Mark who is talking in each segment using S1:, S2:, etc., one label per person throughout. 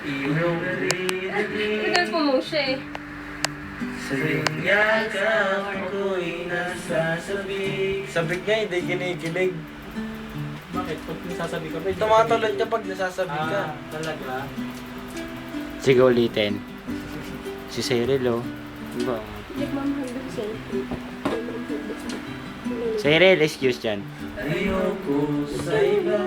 S1: iyong naririnig.
S2: Nagkalas mo siya eh.
S1: Sa iyong yakap ako'y nasasabik.
S3: Sabik niya, hindi kinikilig.
S4: Bakit? Pag nasasabi ka ba?
S3: Tumatulad ka pag nasasabik ka.
S4: Talaga?
S5: Sige ulitin. Si Cyril, oh. Diba?
S2: Nagmamahal daw siya.
S5: Cyril, excuse dyan.
S1: Ayoko sa iba.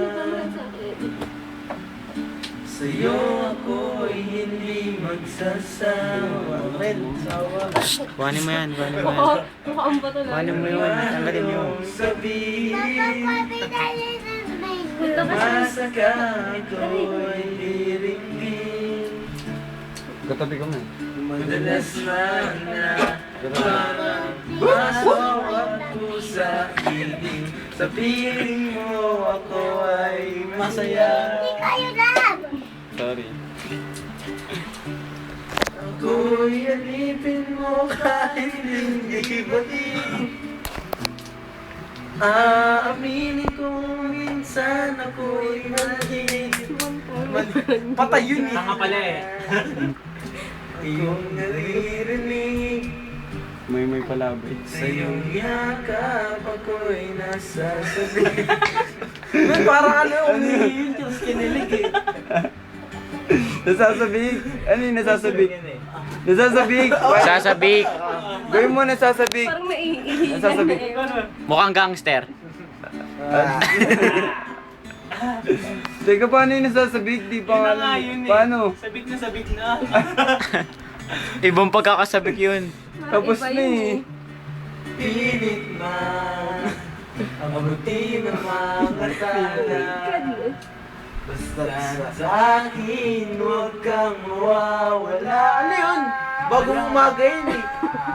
S1: Sa'yo ako'y hindi magsasawa.
S3: Ren, sawa.
S5: Kuhanin mo yan, kuhanin mo yan.
S2: Mukhang ba talaga?
S5: Kuhanin mo yun, tanggalin mo.
S1: Sabihin,
S2: Punta ka sa...
S1: masa ka ako'y lirigin.
S3: Katabi ko nga.
S1: Madalas na parang masawat ko sa ibig. Sa piling mo ako ay masaya.
S3: Sorry.
S1: Ako'y alipin mo kahit hindi batin. Aaminin ko minsan ako'y mali.
S3: Patay yun eh.
S4: Tanga pala eh.
S1: Iyong naririnig.
S3: May palabay.
S1: Sa iyong yakap ako'y nasasabik.
S3: Man, parang umihihin ka sa kinilig eh. Nasasabik? Ano yung nasasabik? Nasasabik!
S5: Sasabik!
S3: Gawin mo nasasabik!
S2: Parang naiihi.
S3: Nasasabik.
S5: Mukhang gangster.
S3: Teka, paano yung nasasabik? Di pa nga alam. Paano?
S4: Sabik na sabik na.
S5: Ibang pagkakasabik yun.
S3: Tapos na eh.
S1: Pilit man abutin ang mga tala. Basta sa akin huwag kang mawawala. Ano yun? Bagong umaga yun eh.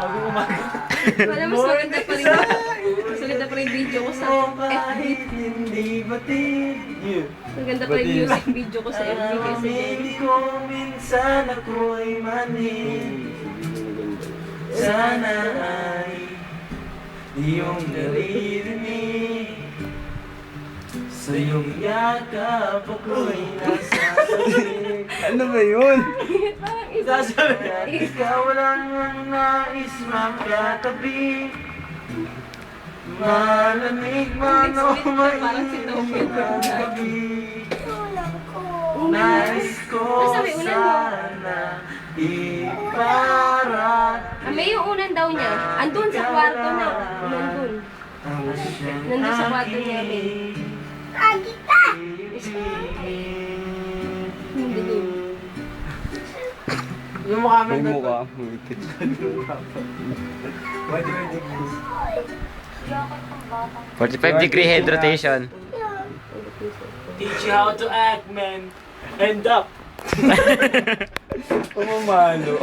S4: Bagong umaga.
S2: Wala, mas maganda pa rin. Mas maganda pa rin video ko sa
S1: O
S2: FB.
S1: kahit hindi batid.
S2: Maganda pa yung music video ko sa FB kasi
S1: Amin ko minsan ako'y mani. Sana ay iyong naririnig. Sa iyong yakap ako'y nasasabik.
S3: Ano ba yun?
S2: parang isa.
S1: At ikaw lang ang nais makatabi. Malamig man o mainit ang gabi. Nais ko
S2: Sabi, ulan mo.
S1: sana iparating
S2: May yung unan daw niya. Andun sa kwarto na. Nandun.
S1: ang siyang
S2: Nandun sa kwarto niya, May. Hindi din.
S1: Yung mukha mo
S3: May
S1: na
S3: mukha.
S5: 45-degree head rotation.
S4: Teach you how to act, man. End up.
S3: Pumamalo.